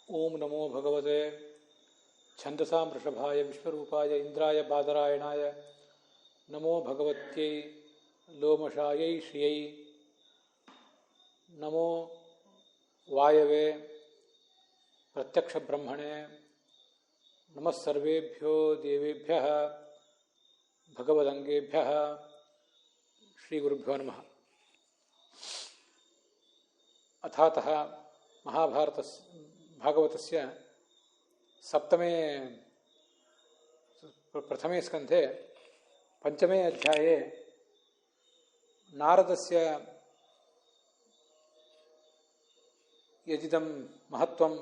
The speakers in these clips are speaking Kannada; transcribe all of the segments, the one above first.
ಓಂ ನಮೋ ಭಗವತೆ ಛಂದಸಾಂ ವೃಷಭಾಯ ವಿಶ್ವರೂಪಾಯ ಇಂದ್ರಾಯ ಬಾದರಾಯಣಾಯ ನಮೋ ಭಗವತ್ಯೈ ಲೋಮಶಾಯೈ ಶ್ರಿಯೈ ನಮೋ ವಾಯವೆ ಪ್ರತ್ಯಕ್ಷ ಬ್ರಹ್ಮಣೆ ನಮಃ ಸರ್ವೇಭ್ಯೋ ದೇವೇಭ್ಯಃ ಭಗವದಂಗೇಭ್ಯಃ ಶ್ರೀ ಗುರುಭ್ಯೋ ನಮಃ. ಅಥಾತಃ ಮಹಾಭಾರತ ಭಾಗವತಸ್ಯ ಸಪ್ತಮೇ ಪ್ರಥಮೇ ಸ್ಕಂಧೆ ಪಂಚಮೇ ಅಧ್ಯಾಯೇ ನಾರದಸ್ಯ ಯದಿದಂ ಮಹತ್ವಂ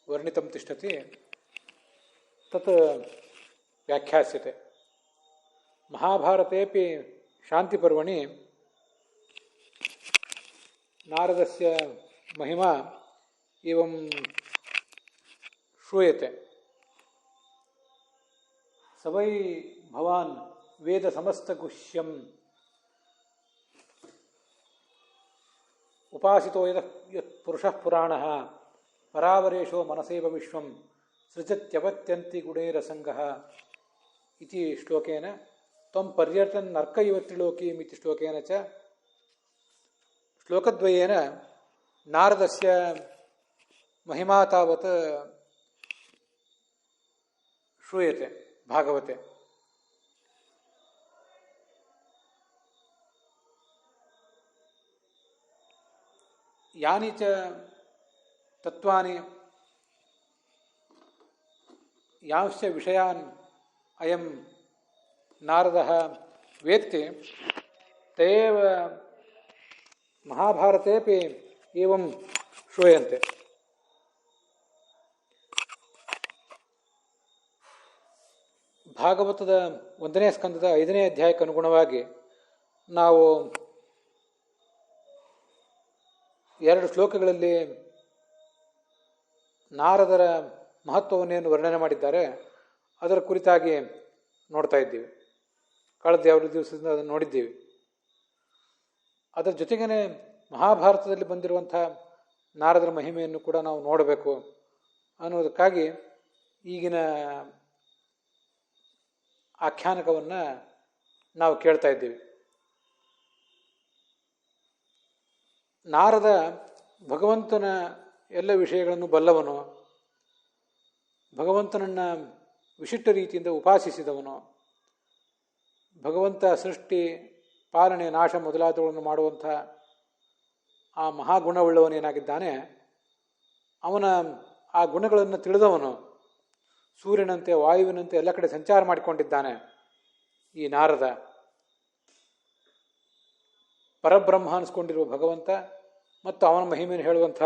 ವರ್ಣಿತಂ ತಿಷ್ಠತಿ ತತ್ ವ್ಯಾಖ್ಯಾಸ್ಯತೆ. ಮಹಾಭಾರತೇಪಿ ಶಾಂತಿಪರ್ವಣಿ ನಾರದಸ್ಯ ಮಹಿಮಾ ಇವಂ ಶ್ರೂಯತೆ. ಸ ವೈ ಭವಾನ್ ವೇದ ಸಮಸ್ತಗುಹ್ಯಂ ಉಪಾಸಿತೋ ಯತ್ ಪುರುಷಃ ಪುರಾಣಃ ಪರಾವರೇಶೋ ಮನಸೇವ ವಿಶ್ವಂ ಸೃಜತ್ಯವತ್ಯಂತಿ ಗುಣೈರಸಂಗಃ ಇತಿ ಶ್ಲೋಕೇನ ತ್ವಂ ಪರ್ಯಟನ್ ನರ್ಕ ಇವ ತ್ರಿಲೋಕೀಂ ಇತಿ ಶ್ಲೋಕೇನ ಚ ಶ್ಲೋಕದ್ವಯೇನ ನಾರದಸ್ಯ ಮಹಿಮಾ ತಾವತ್ ಶ್ರೂಯತೆ ಭಾಗವತೆ. ಯಾನಿ ಚ ತತ್ವಾನಿ ಯಾಂಶ್ಚ ವಿಷಯಾನ್ ಅಯಂ ನಾರದಃ ವೇತ್ತಿ ತಯೇವ ಮಹಾಭಾರತೇಪಿ ಏವಂ ಶ್ರೂಯಂತೆ. ಭಾಗವತದ 1ನೇ ಸ್ಕಂದದ 5ನೇ ಅಧ್ಯಾಯಕ್ಕೆ ಅನುಗುಣವಾಗಿ ನಾವು 2 ಶ್ಲೋಕಗಳಲ್ಲಿ ನಾರದರ ಮಹತ್ವವನ್ನೇನು ವರ್ಣನೆ ಮಾಡಿದ್ದಾರೆ ಅದರ ಕುರಿತಾಗಿ ನೋಡ್ತಾ ಇದ್ದೀವಿ. ಕಳೆದ 2 ದಿವಸದಿಂದ ಅದನ್ನು ನೋಡಿದ್ದೀವಿ. ಅದರ ಜೊತೆಗೇ ಮಹಾಭಾರತದಲ್ಲಿ ಬಂದಿರುವಂಥ ನಾರದರ ಮಹಿಮೆಯನ್ನು ಕೂಡ ನಾವು ನೋಡಬೇಕು ಅನ್ನೋದಕ್ಕಾಗಿ ಈಗಿನ ಆಖ್ಯಾನಕವನ್ನು ನಾವು ಕೇಳ್ತಾ ಇದ್ದೀವಿ. ನಾರದ ಭಗವಂತನ ಎಲ್ಲ ವಿಷಯಗಳನ್ನು ಬಲ್ಲವನು, ಭಗವಂತನನ್ನು ವಿಶಿಷ್ಟ ರೀತಿಯಿಂದ ಉಪಾಸಿಸಿದವನು, ಭಗವಂತ ಸೃಷ್ಟಿ ಪಾಲನೆ ನಾಶ ಮೊದಲಾದವುಗಳನ್ನು ಮಾಡುವಂಥ ಆ ಮಹಾಗುಣವುಳ್ಳವನೇನಾಗಿದ್ದಾನೆ. ಅವನ ಆ ಗುಣಗಳನ್ನು ತಿಳಿದವನು. ಸೂರ್ಯನಂತೆ ವಾಯುವಿನಂತೆ ಎಲ್ಲ ಕಡೆ ಸಂಚಾರ ಮಾಡಿಕೊಂಡಿದ್ದಾನೆ ಈ ನಾರದ. ಪರಬ್ರಹ್ಮ ಅನಿಸ್ಕೊಂಡಿರುವ ಭಗವಂತ ಮತ್ತು ಅವನ ಮಹಿಮೆಯನ್ನು ಹೇಳುವಂಥ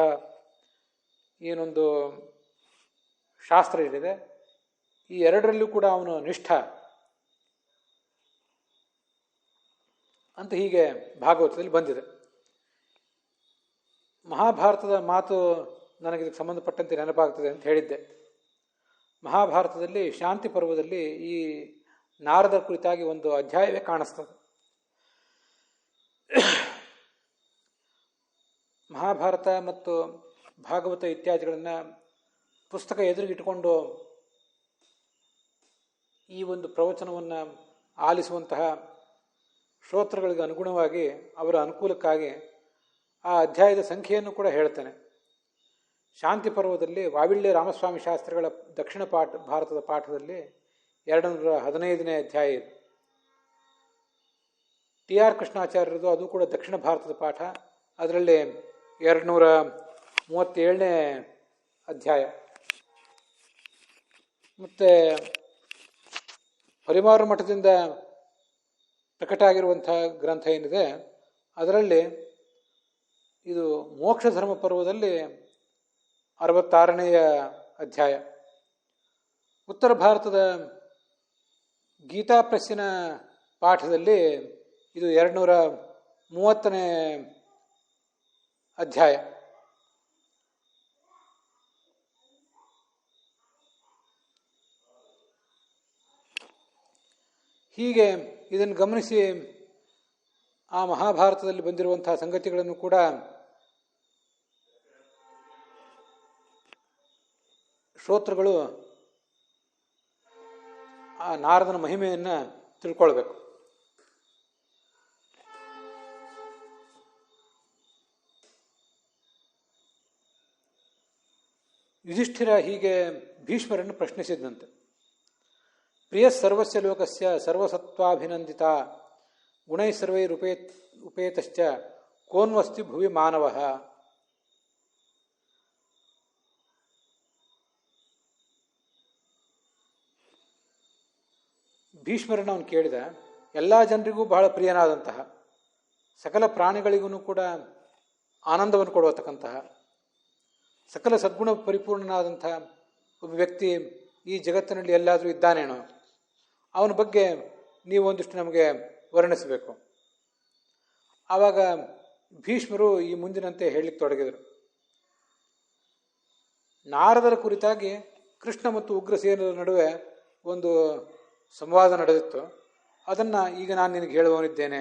ಏನೊಂದು ಶಾಸ್ತ್ರ ಏನಿದೆ, ಈ ಎರಡರಲ್ಲೂ ಕೂಡ ಅವನು ನಿಷ್ಠ ಅಂತ ಹೀಗೆ ಭಾಗವತದಲ್ಲಿ ಬಂದಿದೆ. ಮಹಾಭಾರತದ ಮಾತು ನನಗಿದಕ್ಕೆ ಸಂಬಂಧಪಟ್ಟಂತೆ ನೆನಪಾಗ್ತದೆ ಅಂತ ಹೇಳಿದ್ದೆ. ಮಹಾಭಾರತದಲ್ಲಿ ಶಾಂತಿ ಪರ್ವದಲ್ಲಿ ಈ ನಾರದ ಕುರಿತಾಗಿ ಒಂದು ಅಧ್ಯಾಯವೇ ಕಾಣಿಸ್ತದೆ. ಮಹಾಭಾರತ ಮತ್ತು ಭಾಗವತ ಇತ್ಯಾದಿಗಳನ್ನು ಪುಸ್ತಕ ಎದುರಿಗಿಟ್ಟುಕೊಂಡು ಈ ಒಂದು ಪ್ರವಚನವನ್ನು ಆಲಿಸುವಂತಹ ಶ್ರೋತೃಗಳಿಗೆ ಅನುಗುಣವಾಗಿ ಅವರ ಅನುಕೂಲಕ್ಕಾಗಿ ಆ ಅಧ್ಯಾಯದ ಸಂಖ್ಯೆಯನ್ನು ಕೂಡ ಹೇಳ್ತೇನೆ. ಶಾಂತಿ ಪರ್ವದಲ್ಲಿ ವಾವಿಳ್ಯ ರಾಮಸ್ವಾಮಿ ಶಾಸ್ತ್ರಿಗಳ ದಕ್ಷಿಣ ಭಾರತದ ಪಾಠದಲ್ಲಿ 215ನೇ ಅಧ್ಯಾಯ ಇದೆ. TR ಕೃಷ್ಣಾಚಾರ್ಯರದು ಅದು ಕೂಡ ದಕ್ಷಿಣ ಭಾರತದ ಪಾಠ, ಅದರಲ್ಲಿ 237ನೇ ಅಧ್ಯಾಯ. ಮತ್ತು ಪರಿಮಾರು ಮಠದಿಂದ ಪ್ರಕಟ ಆಗಿರುವಂಥ ಗ್ರಂಥ ಏನಿದೆ ಅದರಲ್ಲಿ ಇದು ಮೋಕ್ಷ ಧರ್ಮ ಪರ್ವದಲ್ಲಿ 66ನೇ ಅಧ್ಯಾಯ. ಉತ್ತರ ಭಾರತದ ಗೀತಾ ಪ್ರೆಸ್ಸಿನ ಪಾಠದಲ್ಲಿ ಇದು 230ನೇ ಅಧ್ಯಾಯ. ಹೀಗೆ ಇದನ್ನು ಗಮನಿಸಿ ಆ ಮಹಾಭಾರತದಲ್ಲಿ ಬಂದಿರುವಂತಹ ಸಂಗತಿಗಳನ್ನು ಕೂಡ ಶ್ರೋತೃಗಳು ಆ ನಾರದನ ಮಹಿಮೆಯನ್ನು ತಿಳ್ಕೊಳ್ಬೇಕು. ಯುಧಿಷ್ಠಿರ ಹೀಗೆ ಭೀಷ್ಮರನ್ನು ಪ್ರಶ್ನಿಸಿದಂತೆ. ಪ್ರಿಯ ಸರ್ವಸ್ಯ ಲೋಕಸ್ಯ ಸರ್ವಸತ್ವಾಭಿನಂದಿತ ಗುಣೈ ಸರ್ವೈರುಪೇತಶ್ಚ ಕೋನ್ವಸ್ತಿ ಭುವಿ ಮಾನವಃ. ಭೀಷ್ಮರನ್ನು ಅವನು ಕೇಳಿದ. ಎಲ್ಲ ಜನರಿಗೂ ಬಹಳ ಪ್ರಿಯನಾದಂತಹ, ಸಕಲ ಪ್ರಾಣಿಗಳಿಗೂ ಕೂಡ ಆನಂದವನ್ನು ಕೊಡುವತಕ್ಕಂತಹ, ಸಕಲ ಸದ್ಗುಣ ಪರಿಪೂರ್ಣನಾದಂತಹ ಒಬ್ಬ ವ್ಯಕ್ತಿ ಈ ಜಗತ್ತಿನಲ್ಲಿ ಎಲ್ಲಾದರೂ ಇದ್ದಾನೇನೋ, ಅವನ ಬಗ್ಗೆ ನೀವು ಒಂದಿಷ್ಟು ನಮಗೆ ವರ್ಣಿಸಬೇಕು. ಆವಾಗ ಭೀಷ್ಮರು ಈ ಮುಂದಿನಂತೆ ಹೇಳಲಿಕ್ಕೆ ತೊಡಗಿದರು. ನಾರದರ ಕುರಿತಾಗಿ ಕೃಷ್ಣ ಮತ್ತು ಉಗ್ರಸೇನರ ನಡುವೆ ಒಂದು ಸಂವಾದ ನಡೆದಿತ್ತು. ಅದನ್ನು ಈಗ ನಾನು ನಿನಗೆ ಹೇಳುವವನಿದ್ದೇನೆ,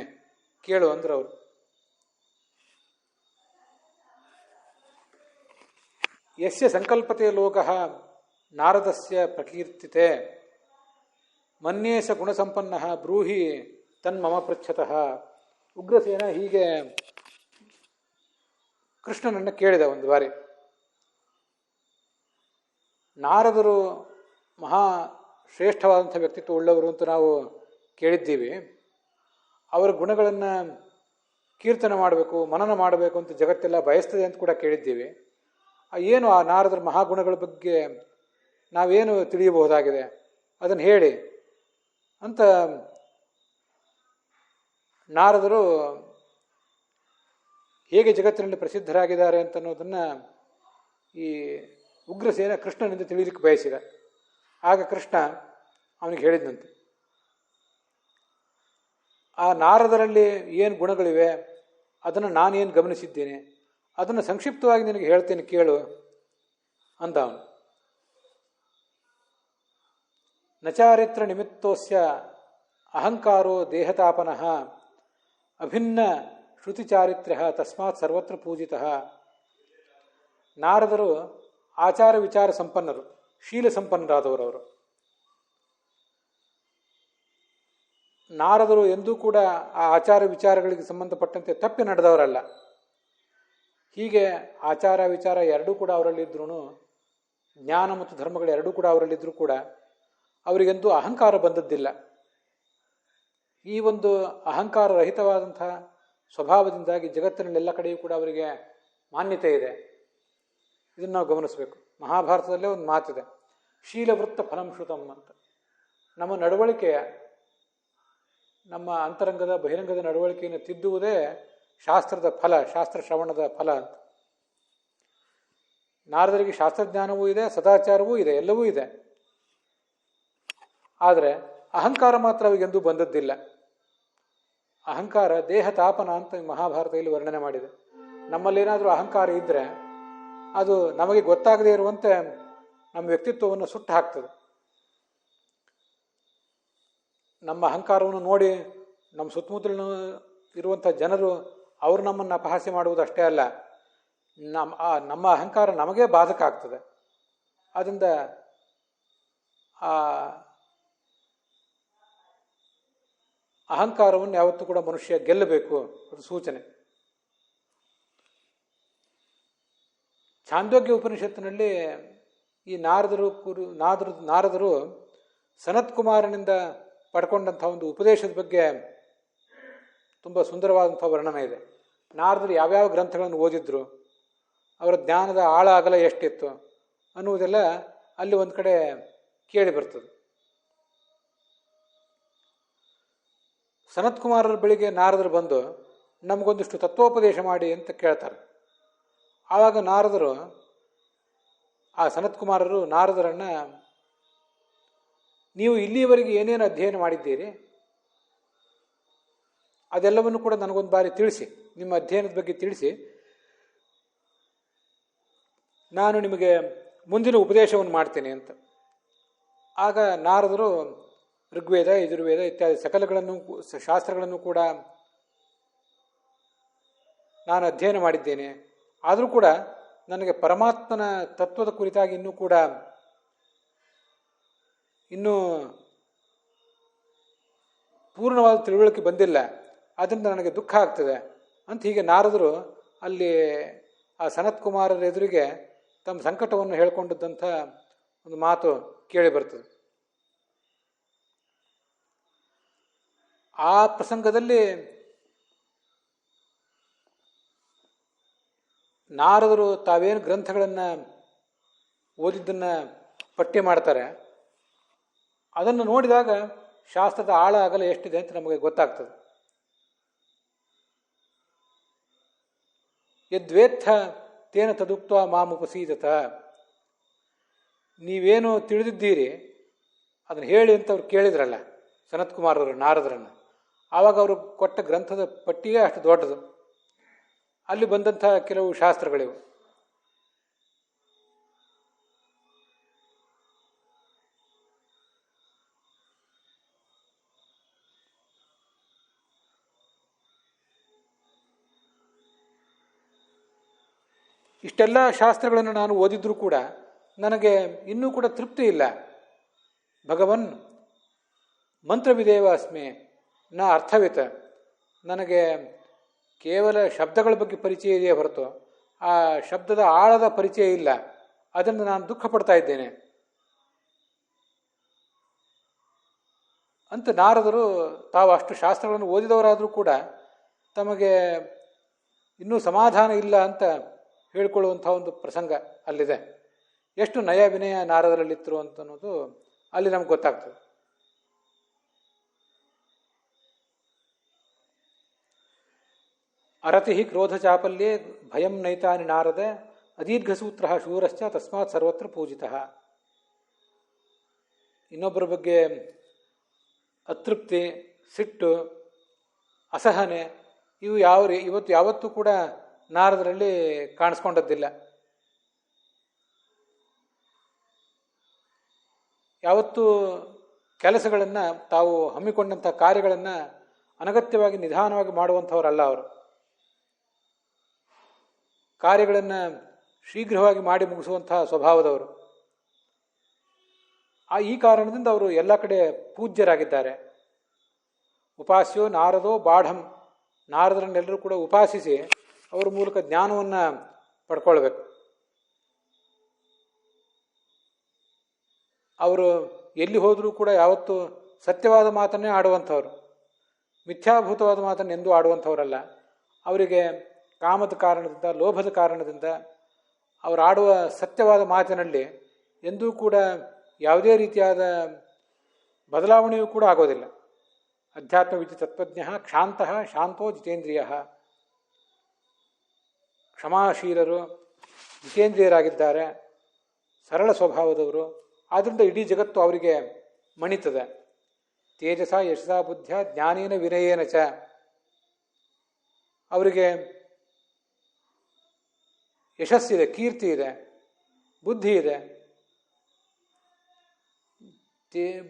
ಕೇಳು ಅಂದ್ರು ಅವರು. ಯಸ್ಯ ಸಂಕಲ್ಪತೆ ಲೋಕಃ ನಾರದಸ್ಯ ಪ್ರಕೀರ್ತಿತೆ ಮನ್ಯೇ ಸ ಗುಣಸಂಪನ್ನ ಬ್ರೂಹಿ ತನ್ಮಮ ಪೃಚ್ಛತಃ. ಉಗ್ರಸೇನ ಹೀಗೆ ಕೃಷ್ಣನನ್ನು ಕೇಳಿದ ಒಂದು ಬಾರಿ. ನಾರದರು ಮಹಾ ಶ್ರೇಷ್ಠವಾದಂಥ ವ್ಯಕ್ತಿತ್ವ ಉಳ್ಳವರು ಅಂತ ನಾವು ಕೇಳಿದ್ದೀವಿ. ಅವರ ಗುಣಗಳನ್ನು ಕೀರ್ತನೆ ಮಾಡಬೇಕು, ಮನನ ಮಾಡಬೇಕು ಅಂತ ಜಗತ್ತೆಲ್ಲ ಬಯಸ್ತದೆ ಅಂತ ಕೂಡ ಕೇಳಿದ್ದೀವಿ. ಏನು ಆ ನಾರದರ ಮಹಾಗುಣಗಳ ಬಗ್ಗೆ ನಾವೇನು ತಿಳಿಯಬಹುದಾಗಿದೆ, ಅದನ್ನು ಹೇಳಿ ಅಂತ ನಾರದರು ಹೇಗೆ ಜಗತ್ತಿನಲ್ಲಿ ಪ್ರಸಿದ್ಧರಾಗಿದ್ದಾರೆ ಅಂತ ಅನ್ನೋದನ್ನು ಈ ಉಗ್ರಸೇನ ಕೃಷ್ಣನಿಂದ ತಿಳಿಯಲಿಕ್ಕೆ ಬಯಸಿದ. ಆಗ ಕೃಷ್ಣ ಅವನಿಗೆ ಹೇಳಿದಂತೆ, ಆ ನಾರದರಲ್ಲಿ ಏನು ಗುಣಗಳಿವೆ ಅದನ್ನು ನಾನೇನು ಗಮನಿಸಿದ್ದೇನೆ, ಅದನ್ನು ಸಂಕ್ಷಿಪ್ತವಾಗಿ ನಿನಗೆ ಹೇಳ್ತೇನೆ ಕೇಳು ಅಂದ ಅವನು. ನಚಾರಿತ್ರ ನಿಮಿತ್ತೋಸ್ಯ ಅಹಂಕಾರೋ ದೇಹತಾಪನಃ ಅಭಿನ್ನ ಶ್ರುತಿಚಾರಿತ್ರ್ಯ ತಸ್ಮಾತ್ ಸರ್ವತ್ರ ಪೂಜಿತಃ. ನಾರದರು ಆಚಾರ ವಿಚಾರ ಸಂಪನ್ನರು, ಶೀಲ ಸಂಪನ್ನರಾದವರವರು. ನಾರದರು ಎಂದೂ ಕೂಡ ಆ ಆಚಾರ ವಿಚಾರಗಳಿಗೆ ಸಂಬಂಧಪಟ್ಟಂತೆ ತಪ್ಪಿ ನಡೆದವರಲ್ಲ. ಹೀಗೆ ಆಚಾರ ವಿಚಾರ ಎರಡೂ ಕೂಡ ಅವರಲ್ಲಿದ್ರೂ, ಜ್ಞಾನ ಮತ್ತು ಧರ್ಮಗಳು ಎರಡೂ ಕೂಡ ಅವರಲ್ಲಿದ್ದರೂ ಕೂಡ ಅವರಿಗೆಂದೂ ಅಹಂಕಾರ ಬಂದದ್ದಿಲ್ಲ. ಈ ಒಂದು ಅಹಂಕಾರ ರಹಿತವಾದಂತಹ ಸ್ವಭಾವದಿಂದಾಗಿ ಜಗತ್ತಿನಲ್ಲೆಲ್ಲ ಕಡೆಯೂ ಕೂಡ ಅವರಿಗೆ ಮಾನ್ಯತೆ ಇದೆ. ಇದನ್ನು ನಾವು ಗಮನಿಸಬೇಕು. ಮಹಾಭಾರತದಲ್ಲೇ ಒಂದು ಮಾತಿದೆ, ಶೀಲವೃತ್ತ ಫಲಂ ಶ್ರುತಂ ಅಂತ. ನಮ್ಮ ನಡವಳಿಕೆಯ, ನಮ್ಮ ಅಂತರಂಗದ ಬಹಿರಂಗದ ನಡವಳಿಕೆಯನ್ನು ತಿದ್ದುವುದೇ ಶಾಸ್ತ್ರದ ಫಲ, ಶಾಸ್ತ್ರ ಶ್ರವಣದ ಫಲ ಅಂತ. ನಾರದರಿಗೆ ಶಾಸ್ತ್ರಜ್ಞಾನವೂ ಇದೆ, ಸದಾಚಾರವೂ ಇದೆ, ಎಲ್ಲವೂ ಇದೆ. ಆದರೆ ಅಹಂಕಾರ ಮಾತ್ರ ಅವರಿಗೆಂದೂ ಬಂದದ್ದಿಲ್ಲ. ಅಹಂಕಾರ ದೇಹ ತಾಪನ ಅಂತ ಮಹಾಭಾರತದಲ್ಲಿ ವರ್ಣನೆ ಮಾಡಿದೆ. ನಮ್ಮಲ್ಲೇನಾದರೂ ಅಹಂಕಾರ ಇದ್ದರೆ ಅದು ನಮಗೆ ಗೊತ್ತಾಗದೇ ಇರುವಂತೆ ನಮ್ಮ ವ್ಯಕ್ತಿತ್ವವನ್ನು ಸುಟ್ಟು ಹಾಕ್ತದೆ. ನಮ್ಮ ಅಹಂಕಾರವನ್ನು ನೋಡಿ ನಮ್ಮ ಸುತ್ತಮುತ್ತಲಿನ ಇರುವಂಥ ಜನರು ಅವರು ನಮ್ಮನ್ನು ಅಪಹಾಸ್ಯ ಮಾಡುವುದು ಅಷ್ಟೇ ಅಲ್ಲ, ನಮ್ಮ ಅಹಂಕಾರ ನಮಗೇ ಬಾಧಕ ಆಗ್ತದೆ. ಆದ್ದರಿಂದ ಆ ಅಹಂಕಾರವನ್ನು ಯಾವತ್ತೂ ಕೂಡ ಮನುಷ್ಯ ಗೆಲ್ಲಬೇಕು, ಅದು ಸೂಚನೆ. ಛಾಂದೋಗ್ಯ ಉಪನಿಷತ್ತಿನಲ್ಲಿ ಈ ನಾರದರು ಸನತ್ ಕುಮಾರನಿಂದ ಪಡ್ಕೊಂಡಂಥ ಒಂದು ಉಪದೇಶದ ಬಗ್ಗೆ ತುಂಬ ಸುಂದರವಾದಂಥ ವರ್ಣನೆ ಇದೆ. ನಾರದರು ಯಾವ್ಯಾವ ಗ್ರಂಥಗಳನ್ನು ಓದಿದ್ರು, ಅವರ ಜ್ಞಾನದ ಆಳ ಅಗಲ ಎಷ್ಟಿತ್ತು ಅನ್ನುವುದೆಲ್ಲ ಅಲ್ಲಿ ಒಂದು ಕಡೆ ಕೇಳಿ ಬರ್ತದೆ. ಸನತ್ ಕುಮಾರರ ಬಳಿಗೆ ನಾರದರು ಬಂದು ನಮಗೊಂದಿಷ್ಟು ತತ್ವೋಪದೇಶ ಮಾಡಿ ಅಂತ ಕೇಳ್ತಾರೆ. ಆವಾಗ ನಾರದರು, ಆ ಸನತ್ ಕುಮಾರರು ನಾರದರನ್ನು, ನೀವು ಇಲ್ಲಿಯವರೆಗೆ ಏನೇನು ಅಧ್ಯಯನ ಮಾಡಿದ್ದೀರಿ ಅದೆಲ್ಲವನ್ನು ಕೂಡ ನನಗೊಂದು ಬಾರಿ ತಿಳಿಸಿ, ನಿಮ್ಮ ಅಧ್ಯಯನದ ಬಗ್ಗೆ ತಿಳಿಸಿ, ನಾನು ನಿಮಗೆ ಮುಂದಿನ ಉಪದೇಶವನ್ನು ಮಾಡ್ತೇನೆ ಅಂತ. ಆಗ ನಾರದರು ಋಗ್ವೇದ, ಯಜುರ್ವೇದ ಇತ್ಯಾದಿ ಸಕಲಗಳನ್ನು, ಶಾಸ್ತ್ರಗಳನ್ನು ಕೂಡ ನಾನು ಅಧ್ಯಯನ ಮಾಡಿದ್ದೇನೆ, ಆದರೂ ಕೂಡ ನನಗೆ ಪರಮಾತ್ಮನ ತತ್ವದ ಕುರಿತಾಗಿ ಇನ್ನೂ ಕೂಡ ಇನ್ನೂ ಪೂರ್ಣವಾದ ತಿಳುವಳಿಕೆ ಬಂದಿಲ್ಲ, ಅದರಿಂದ ನನಗೆ ದುಃಖ ಆಗ್ತದೆ ಅಂತ ಹೀಗೆ ನಾರದರು ಅಲ್ಲಿ ಆ ಸನತ್ ಕುಮಾರರ ಎದುರಿಗೆ ತಮ್ಮ ಸಂಕಟವನ್ನು ಹೇಳಿಕೊಂಡಂಥ ಒಂದು ಮಾತು ಕೇಳಿ ಬರ್ತದೆ. ಆ ಪ್ರಸಂಗದಲ್ಲಿ ನಾರದರು ತಾವೇನು ಗ್ರಂಥಗಳನ್ನು ಓದಿದ್ದನ್ನು ಪಟ್ಟಿ ಮಾಡ್ತಾರೆ, ಅದನ್ನು ನೋಡಿದಾಗ ಶಾಸ್ತ್ರದ ಆಳ ಅಗಲ ಎಷ್ಟಿದೆ ಅಂತ ನಮಗೆ ಗೊತ್ತಾಗ್ತದೆ. ಯದ್ವೇತ್ಥ ತೇನ ತದುಕ್ತ ಮಾಮುಪಸೀದತ, ನೀವೇನು ತಿಳಿದಿದ್ದೀರಿ ಅದನ್ನು ಹೇಳಿ ಅಂತ ಅವ್ರು ಕೇಳಿದ್ರಲ್ಲ ಸನತ್ ಕುಮಾರರು ನಾರದರನ್ನು. ಆವಾಗ ಅವರು ಕೊಟ್ಟ ಗ್ರಂಥದ ಪಟ್ಟಿಯೇ ಅಷ್ಟು ದೊಡ್ಡದು. ಅಲ್ಲಿ ಬಂದಂಥ ಕೆಲವು ಶಾಸ್ತ್ರಗಳಿವು. ಇಷ್ಟೆಲ್ಲ ಶಾಸ್ತ್ರಗಳನ್ನು ನಾನು ಓದಿದ್ರೂ ಕೂಡ ನನಗೆ ಇನ್ನೂ ಕೂಡ ತೃಪ್ತಿ ಇಲ್ಲ. ಭಗವನ್ ಮಂತ್ರವಿದೇವ ಅಸ್ಮಿ ನ ಅರ್ಥವಿತ, ನನಗೆ ಕೇವಲ ಶಬ್ದಗಳ ಬಗ್ಗೆ ಪರಿಚಯ ಇದೆಯೇ ಹೊರತು ಆ ಶಬ್ದದ ಆಳದ ಪರಿಚಯ ಇಲ್ಲ. ಅದನ್ನು ನಾನು ದುಃಖ ಪಡ್ತಾ ಇದ್ದೇನೆ ಅಂತ ನಾರದರು ತಾವು ಅಷ್ಟು ಶಾಸ್ತ್ರಗಳನ್ನು ಓದಿದವರಾದರೂ ಕೂಡ ತಮಗೆ ಇನ್ನೂ ಸಮಾಧಾನ ಇಲ್ಲ ಅಂತ ಹೇಳಿಕೊಳ್ಳುವಂಥ ಒಂದು ಪ್ರಸಂಗ ಅಲ್ಲಿದೆ. ಎಷ್ಟು ನಯ ವಿನಯ ನಾರದರಲ್ಲಿತ್ತರು ಅಂತ ಅನ್ನೋದು ಅಲ್ಲಿ ನಮ್ಗೆ ಗೊತ್ತಾಗ್ತದೆ. ಅರತಿ ಕ್ರೋಧ ಚಾಪಲ್ಯೆ ಭಯಂ ನೈತಾನಿ ನಾರದ ಅದೀರ್ಘಸೂತ್ರ ಶೂರಶ್ಚ ತಸ್ಮಾತ್ ಸರ್ವತ್ರ ಪೂಜಿತ. ಇನ್ನೊಬ್ಬರ ಬಗ್ಗೆ ಅತೃಪ್ತಿ, ಸಿಟ್ಟು, ಅಸಹನೆ ಇವು ಯಾವತ್ತೂ ಕೂಡ ನಾರದರಲ್ಲಿ ಕಾಣಿಸ್ಕೊಂಡದ್ದಿಲ್ಲ. ಯಾವತ್ತೂ ಕೆಲಸಗಳನ್ನು, ತಾವು ಹಮ್ಮಿಕೊಂಡಂಥ ಕಾರ್ಯಗಳನ್ನು ಅನಗತ್ಯವಾಗಿ ನಿಧಾನವಾಗಿ ಮಾಡುವಂಥವರಲ್ಲ ಅವರು. ಕಾರ್ಯಗಳನ್ನು ಶೀಘ್ರವಾಗಿ ಮಾಡಿ ಮುಗಿಸುವಂತಹ ಸ್ವಭಾವದವರು. ಈ ಕಾರಣದಿಂದ ಅವರು ಎಲ್ಲ ಕಡೆ ಪೂಜ್ಯರಾಗಿದ್ದಾರೆ. ಉಪಾಸ್ಯೋ ನಾರದೋ ಬಾಢಂ, ನಾರದರನ್ನೆಲ್ಲರೂ ಕೂಡ ಉಪಾಸಿಸಿ ಅವರ ಮೂಲಕ ಜ್ಞಾನವನ್ನು ಪಡ್ಕೊಳ್ಬೇಕು. ಅವರು ಎಲ್ಲಿ ಹೋದರೂ ಕೂಡ ಯಾವತ್ತೂ ಸತ್ಯವಾದ ಮಾತನ್ನೇ ಆಡುವಂಥವ್ರು, ಮಿಥ್ಯಾಭೂತವಾದ ಮಾತನ್ನು ಎಂದೂ ಆಡುವಂಥವರಲ್ಲ. ಅವರಿಗೆ ಕಾಮದ ಕಾರಣದಿಂದ, ಲೋಭದ ಕಾರಣದಿಂದ ಅವರು ಆಡುವ ಸತ್ಯವಾದ ಮಾತಿನಲ್ಲಿ ಎಂದೂ ಕೂಡ ಯಾವುದೇ ರೀತಿಯಾದ ಬದಲಾವಣೆಯೂ ಕೂಡ ಆಗೋದಿಲ್ಲ. ಅಧ್ಯಾತ್ಮವಿದ್ಯ ತತ್ವಜ್ಞ ಕ್ಷಾಂತಃ ಶಾಂತೋ ಜಿತೇಂದ್ರಿಯ, ಕ್ಷಮಾಶೀಲರು, ಜಿತೇಂದ್ರಿಯರಾಗಿದ್ದಾರೆ, ಸರಳ ಸ್ವಭಾವದವರು. ಆದ್ದರಿಂದ ಇಡೀ ಜಗತ್ತು ಅವರಿಗೆ ಮಣಿತದೆ. ತೇಜಸ ಯಶಸ ಬುದ್ಧ ಜ್ಞಾನೇನ ವಿನಯೇನ ಚ, ಅವರಿಗೆ ಯಶಸ್ಸಿದೆ, ಕೀರ್ತಿ ಇದೆ, ಬುದ್ಧಿ ಇದೆ.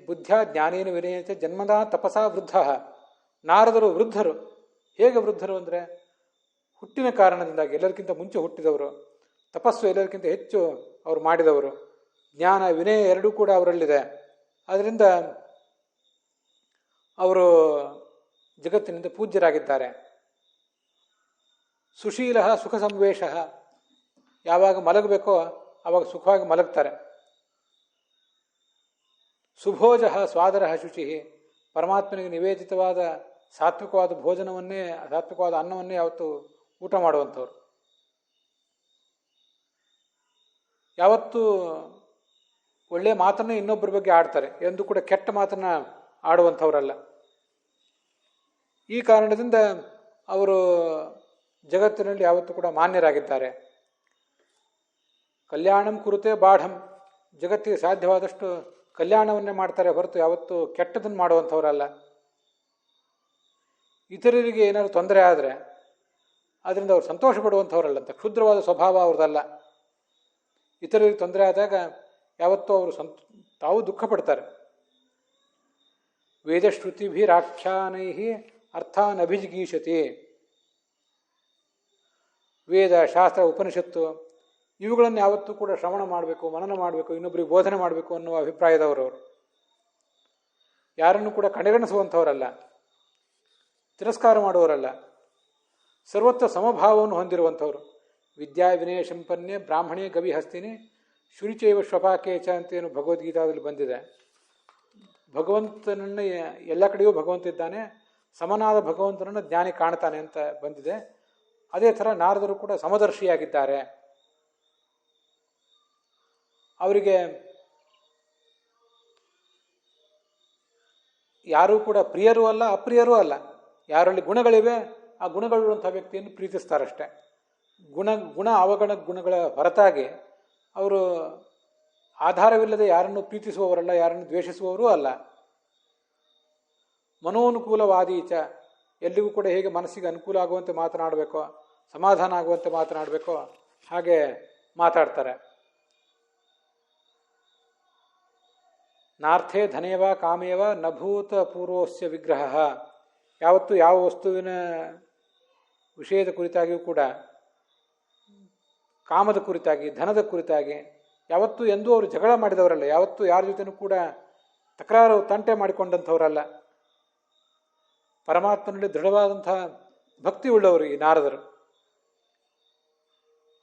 ಬುದ್ಧ ಜ್ಞಾನೇನ ವಿನಯೇನ ಚ ಜನ್ಮದ ತಪಸಾ ವೃದ್ಧ. ನಾರದರು ವೃದ್ಧರು. ಹೇಗೆ ವೃದ್ಧರು ಅಂದರೆ ಹುಟ್ಟಿನ ಕಾರಣದಿಂದಾಗಿ ಎಲ್ಲರಿಗಿಂತ ಮುಂಚೆ ಹುಟ್ಟಿದವರು, ತಪಸ್ಸು ಎಲ್ಲರಿಗಿಂತ ಹೆಚ್ಚು ಅವರು ಮಾಡಿದವರು, ಜ್ಞಾನ ವಿನಯ ಎರಡೂ ಕೂಡ ಅವರಲ್ಲಿದೆ. ಅದರಿಂದ ಅವರು ಜಗತ್ತಿನಿಂದ ಪೂಜ್ಯರಾಗಿದ್ದಾರೆ. ಸುಶೀಲ ಸುಖ ಸಂವೇಶ, ಯಾವಾಗ ಮಲಗಬೇಕೋ ಆವಾಗ ಸುಖವಾಗಿ ಮಲಗ್ತಾರೆ. ಸುಭೋಜ ಸ್ವಾದರ ಶುಚಿ, ಪರಮಾತ್ಮನಿಗೆ ನಿವೇದಿತವಾದ ಸಾತ್ವಿಕವಾದ ಭೋಜನವನ್ನೇ, ಸಾತ್ವಿಕವಾದ ಅನ್ನವನ್ನೇ ಯಾವತ್ತು ಊಟ ಮಾಡುವಂಥವ್ರು. ಯಾವತ್ತೂ ಒಳ್ಳೆಯ ಮಾತನ್ನೇ ಇನ್ನೊಬ್ಬರ ಬಗ್ಗೆ ಆಡ್ತಾರೆ, ಎಂದು ಕೂಡ ಕೆಟ್ಟ ಮಾತನ್ನು ಆಡುವಂಥವರಲ್ಲ. ಈ ಕಾರಣದಿಂದ ಅವರು ಜಗತ್ತಿನಲ್ಲಿ ಯಾವತ್ತೂ ಕೂಡ ಮಾನ್ಯರಾಗಿದ್ದಾರೆ. ಕಲ್ಯಾಣಂ ಕುರುತೆ ಬಾಢಂ, ಜಗತ್ತಿಗೆ ಸಾಧ್ಯವಾದಷ್ಟು ಕಲ್ಯಾಣವನ್ನೇ ಮಾಡ್ತಾರೆ ಹೊರತು ಯಾವತ್ತೂ ಕೆಟ್ಟದನ್ನು ಮಾಡುವಂಥವರಲ್ಲ. ಇತರರಿಗೆ ಏನಾದರೂ ತೊಂದರೆ ಆದರೆ ಅದರಿಂದ ಅವರು ಸಂತೋಷ ಪಡುವಂಥವರಲ್ಲ. ಅಂತ ಕ್ಷುದ್ರವಾದ ಸ್ವಭಾವ ಅವ್ರದ್ದಲ್ಲ. ಇತರರಿಗೆ ತೊಂದರೆ ಆದಾಗ ಯಾವತ್ತೂ ಅವರು ತಾವು ದುಃಖ ಪಡ್ತಾರೆ. ವೇದಶ್ರುತಿಭಿರಾಖ್ಯಾನೈ ಅರ್ಥಾನಭಿಜಿಗೀಷತಿ, ವೇದ ಶಾಸ್ತ್ರ ಉಪನಿಷತ್ತು ಇವುಗಳನ್ನು ಯಾವತ್ತೂ ಕೂಡ ಶ್ರವಣ ಮಾಡಬೇಕು, ಮನನ ಮಾಡಬೇಕು, ಇನ್ನೊಬ್ಬರಿಗೆ ಬೋಧನೆ ಮಾಡಬೇಕು ಅನ್ನುವ ಅಭಿಪ್ರಾಯದವರವರು. ಯಾರನ್ನು ಕೂಡ ಕಡೆಗಣಿಸುವಂಥವರಲ್ಲ, ತಿರಸ್ಕಾರ ಮಾಡುವವರಲ್ಲ, ಸರ್ವತ್ರ ಸಮಭಾವವನ್ನು ಹೊಂದಿರುವಂಥವ್ರು. ವಿದ್ಯಾ ವಿನಯ ಸಂಪನ್ನೆ ಬ್ರಾಹ್ಮಣೇ ಗವಿ ಹಸ್ತಿನಿ ಶುರಿಚೈವ ಶ್ವಪಾಕೇಚ ಅಂತೇನು ಭಗವದ್ಗೀತಾದಲ್ಲಿ ಬಂದಿದೆ. ಭಗವಂತನನ್ನು ಎಲ್ಲ ಕಡೆಯೂ ಭಗವಂತ ಇದ್ದಾನೆ, ಸಮನಾದ ಭಗವಂತನನ್ನು ಜ್ಞಾನಿ ಕಾಣ್ತಾನೆ ಅಂತ ಬಂದಿದೆ. ಅದೇ ಥರ ನಾರದರು ಕೂಡ ಸಮದರ್ಶಿಯಾಗಿದ್ದಾರೆ. ಅವರಿಗೆ ಯಾರೂ ಕೂಡ ಪ್ರಿಯರೂ ಅಲ್ಲ, ಅಪ್ರಿಯರೂ ಅಲ್ಲ. ಯಾರಲ್ಲಿ ಗುಣಗಳಿವೆ ಆ ಗುಣಗಳಿರುವಂಥ ವ್ಯಕ್ತಿಯನ್ನು ಪ್ರೀತಿಸ್ತಾರಷ್ಟೆ. ಗುಣ ಅವಗಣ ಗುಣಗಳ ಹೊರತಾಗಿ ಅವರು ಆಧಾರವಿಲ್ಲದೆ ಯಾರನ್ನು ಪ್ರೀತಿಸುವವರಲ್ಲ, ಯಾರನ್ನು ದ್ವೇಷಿಸುವವರೂ ಅಲ್ಲ. ಮನೋನುಕೂಲವಾದೀಚ, ಎಲ್ಲಿಗೂ ಕೂಡ ಹೇಗೆ ಮನಸ್ಸಿಗೆ ಅನುಕೂಲ ಆಗುವಂತೆ ಮಾತನಾಡಬೇಕೋ, ಸಮಾಧಾನ ಆಗುವಂತೆ ಮಾತನಾಡಬೇಕೋ ಹಾಗೆ ಮಾತಾಡ್ತಾರೆ. ನಾರ್ಥೇ ಧನೇವ ಕಾಮೇವ ನಭೂತ ಪೂರ್ವಸ್ಯ ವಿಗ್ರಹ. ಯಾವತ್ತೂ ಯಾವ ವಸ್ತುವಿನ ವಿಷಯದ ಕುರಿತಾಗಿಯೂ ಕೂಡ, ಕಾಮದ ಕುರಿತಾಗಿ, ಧನದ ಕುರಿತಾಗಿ ಯಾವತ್ತೂ ಎಂದೂ ಅವರು ಜಗಳ ಮಾಡಿದವರಲ್ಲ, ಯಾವತ್ತೂ ಯಾರ ಜೊತೆನೂ ಕೂಡ ತಕರಾರು ತಂಟೆ ಮಾಡಿಕೊಂಡಂಥವರಲ್ಲ. ಪರಮಾತ್ಮನಲ್ಲಿ ದೃಢವಾದಂಥ ಭಕ್ತಿ ಉಳ್ಳವರು ಈ ನಾರದರು.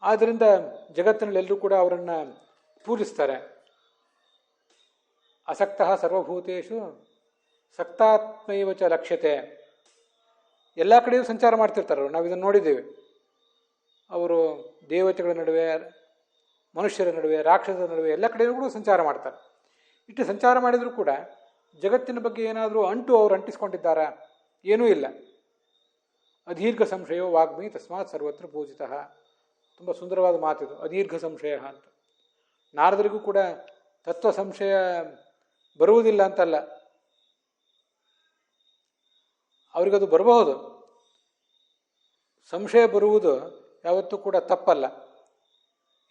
ಆದ್ದರಿಂದ ಜಗತ್ತಿನಲ್ಲಿ ಎಲ್ಲರೂ ಕೂಡ ಅವರನ್ನು ಪೂಜಿಸ್ತಾರೆ. ಅಸಕ್ತಃ ಸರ್ವಭೂತೇಷು ಸಕ್ತಾತ್ಮೈವ ಚ ಲಕ್ಷ್ಯತೆ. ಎಲ್ಲ ಕಡೆಯೂ ಸಂಚಾರ ಮಾಡ್ತಿರ್ತಾರೆ. ನಾವು ಇದನ್ನು ನೋಡಿದ್ದೇವೆ. ಅವರು ದೇವತೆಗಳ ನಡುವೆ, ಮನುಷ್ಯರ ನಡುವೆ, ರಾಕ್ಷಸರ ನಡುವೆ ಎಲ್ಲ ಕಡೆಯೂ ಕೂಡ ಸಂಚಾರ ಮಾಡ್ತಾರೆ. ಇಟ್ಟು ಸಂಚಾರ ಮಾಡಿದರೂ ಕೂಡ ಜಗತ್ತಿನ ಬಗ್ಗೆ ಏನಾದರೂ ಅವರು ಅಂಟಿಸ್ಕೊಂಡಿದ್ದಾರಾ? ಏನೂ ಇಲ್ಲ. ಅದೀರ್ಘ ಸಂಶಯೋ ವಾಗ್ಮಿ ತಸ್ಮಾತ್ ಸರ್ವತ್ರ ಪೂಜಿತ. ತುಂಬ ಸುಂದರವಾದ ಮಾತಿದು, ಅದೀರ್ಘ ಸಂಶಯ ಅಂತ. ನಾರದರಿಗೂ ಕೂಡ ತತ್ವ ಸಂಶಯ ಬರುವುದಿಲ್ಲ ಅಂತಲ್ಲ, ಅವರಿಗದು ಬರಬಹುದು. ಸಂಶಯ ಬರುವುದು ಯಾವತ್ತೂ ಕೂಡ ತಪ್ಪಲ್ಲ.